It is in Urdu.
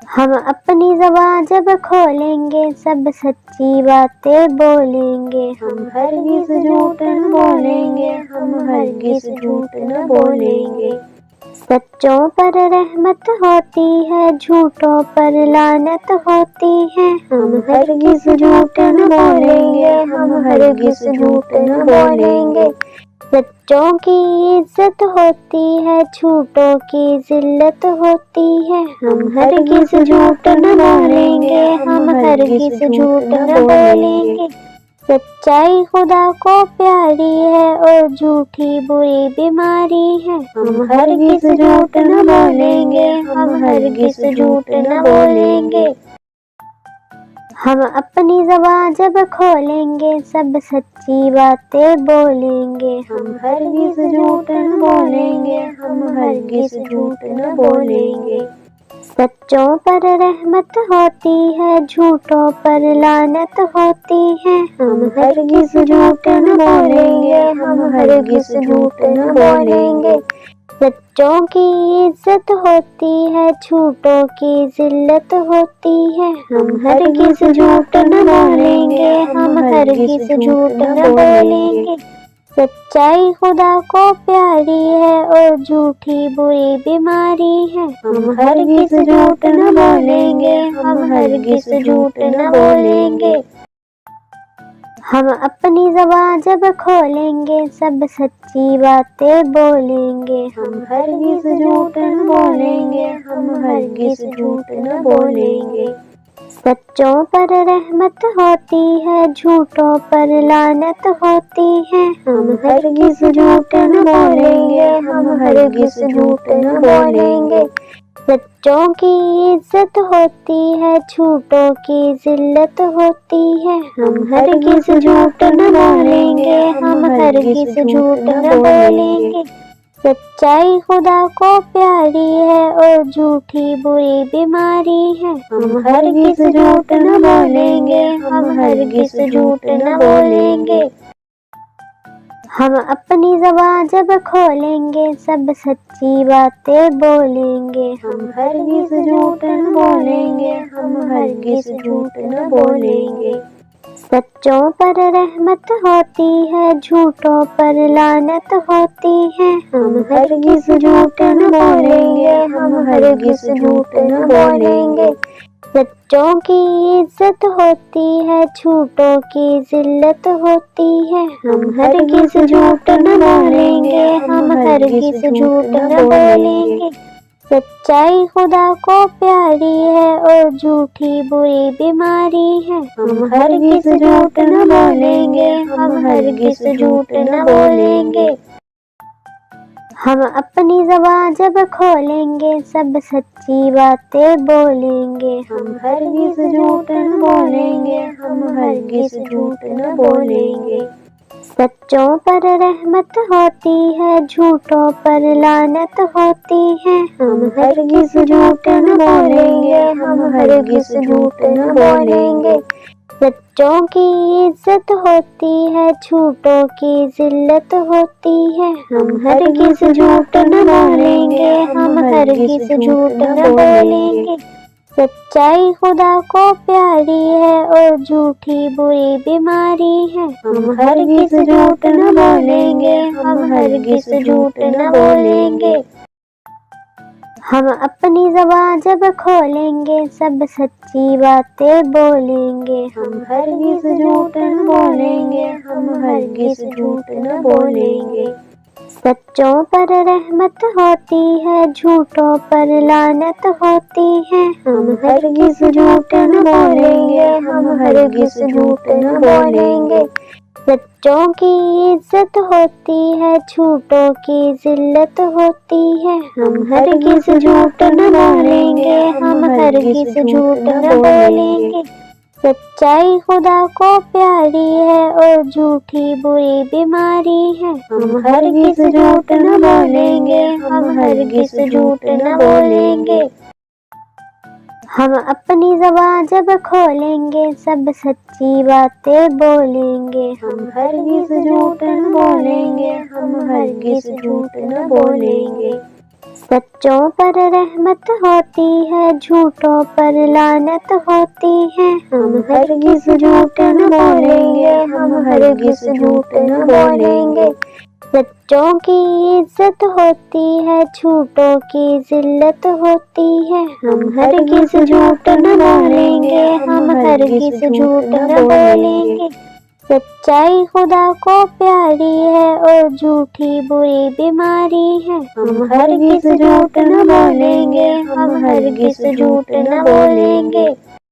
ہم اپنی زبان جب کھولیں گے سب سچی باتیں بولیں گے، ہم ہرگز جھوٹ نہ بولیں گے، ہم ہرگز جھوٹ نہ بولیں گے۔ سچوں پر رحمت ہوتی ہے، جھوٹوں پر لعنت ہوتی ہے، ہم ہرگز جھوٹ نہ بولیں گے، ہم ہرگز جھوٹ نہ بولیں گے۔ سچوں کی عزت ہوتی ہے، جھوٹوں کی ذلت ہوتی ہے، ہم ہرگز جھوٹ نہ بولیں گے، ہم ہرگز جھوٹ نہ بولیں گے۔ سچائی خدا کو پیاری ہے اور جھوٹی بری بیماری ہے، ہم ہرگز جھوٹ نہ بولیں گے، ہم ہرگز جھوٹ نہ بولیں گے۔ ہم اپنی زبان جب کھولیں گے سب سچی باتیں بولیں گے، ہم ہرگز جھوٹ نہ بولیں گے، ہم ہرگز جھوٹ نہ بولیں گے۔ سچوں پر رحمت ہوتی ہے، جھوٹوں پر لعنت ہوتی ہے، ہم ہرگز جھوٹ نہ بولیں گے، ہم ہرگز جھوٹ نہ بولیں گے۔ سچوں کی عزت ہوتی ہے، جھوٹوں کی ذلت ہوتی ہے، ہم ہرگز جھوٹ نہ بولیں گے، ہم ہرگز جھوٹ نہ بولیں گے۔ سچائی خدا کو پیاری ہے اور جھوٹی بری بیماری ہے، ہم ہرگز جھوٹ نہ بولیں گے، ہم ہرگز جھوٹ نہ بولیں گے۔ ہم اپنی زبان جب کھولیں گے سب سچی باتیں بولیں گے، ہم ہرگز جھوٹ نہ بولیں گے، ہم ہرگز جھوٹ نہ بولیں گے۔ سچوں پر رحمت ہوتی ہے، جھوٹوں پر لعنت ہوتی ہے، ہم ہرگز جھوٹ نہ بولیں گے، ہم ہرگز جھوٹ نہ بولیں گے۔ سچوں کی عزت ہوتی ہے، جھوٹوں کی ذلت ہوتی ہے، ہم ہرگز جھوٹ نہ بولیں گے، ہم ہرگز جھوٹ نہ بولیں گے۔ سچائی خدا کو پیاری ہے اور جھوٹی بری بیماری ہے، ہم ہرگز جھوٹ نہ بولیں گے، ہم ہرگز جھوٹ نہ بولیں گے۔ ہم اپنی زبان جب کھولیں گے سب سچی باتیں بولیں گے، ہم ہرگز جھوٹ نہ بولیں گے، ہم ہرگز جھوٹ نہ بولیں گے۔ سچوں پر رحمت ہوتی ہے، جھوٹوں پر لعنت ہوتی ہے، ہم ہرگز جھوٹ نہ بولیں گے، ہم ہرگز جھوٹ نہ بولیں گے۔ سچوں کی عزت ہوتی ہے، جھوٹوں کی ذلت ہوتی ہے، ہم ہرگز جھوٹ نہ بولیں گے، ہم ہرگز جھوٹ نہ بولیں گے۔ سچائی خدا کو پیاری ہے اور جھوٹی بری بیماری ہے، ہم ہرگز جھوٹ نہ بولیں گے، ہم ہرگز جھوٹ نہ بولیں گے۔ ہم اپنی زبان جب کھولیں گے سب سچی باتیں بولیں گے، ہم ہرگز جھوٹ نہ بولیں گے، ہم ہرگز جھوٹ نہ بولیں گے۔ سچوں پر رحمت ہوتی ہے، جھوٹوں پر لعنت ہوتی ہے، ہم ہرگز جھوٹ نہ بولیں گے، ہم ہرگز جھوٹ نہ بولیں گے۔ سچوں کی عزت ہوتی ہے، جھوٹوں کی ذلت ہوتی ہے، ہم ہرگز جھوٹ نہ بولیں گے، ہم ہرگز جھوٹ نہ بولیں گے۔ سچائی خدا کو پیاری ہے اور جھوٹی بری بیماری ہے، ہم ہرگز جھوٹ نہ بولیں گے، ہم ہرگز جھوٹ نہ بولیں گے۔ ہم اپنی زبان جب کھولیں گے سب سچی باتیں بولیں گے، ہم ہرگز جھوٹ نہ بولیں گے، ہم ہرگز جھوٹ نہ بولیں گے۔ سچوں پر رحمت ہوتی ہے، جھوٹوں پر لعنت ہوتی ہے، ہم ہرگز جھوٹ نہ بولیں گے، ہم ہرگز جھوٹ نہ بولیں گے۔ سچوں کی عزت ہوتی ہے، جھوٹوں کی ذلت ہوتی ہے، ہم ہرگز جھوٹ نہ بولیں گے، ہم ہرگز جھوٹ نہ بولیں گے۔ سچائی خدا کو پیاری ہے اور جھوٹی بری بیماری ہے، ہم ہرگز جھوٹ نہ بولیں گے، ہم ہرگز جھوٹ نہ بولیں گے۔ ہم اپنی زبان جب کھولیں گے سب سچی باتیں بولیں گے، ہم ہرگز جھوٹ نہ بولیں گے، ہم ہرگز جھوٹ نہ بولیں گے۔ سچوں پر رحمت ہوتی ہے، جھوٹوں پر لعنت ہوتی ہے، ہم ہرگز جھوٹ نہ بولیں گے، ہم ہرگز جھوٹ نہ بولیں گے۔ سچوں کی عزت ہوتی ہے، جھوٹوں کی ذلت ہوتی ہے، ہم ہرگز جھوٹ نہ بولیں گے، ہم ہرگز جھوٹ نہ بولیں گے۔ سچائی خدا کو پیاری ہے اور جھوٹی بری بیماری ہے، ہم ہرگز جھوٹ نہ بولیں گے، ہم ہرگز جھوٹ نہ بولیں گے۔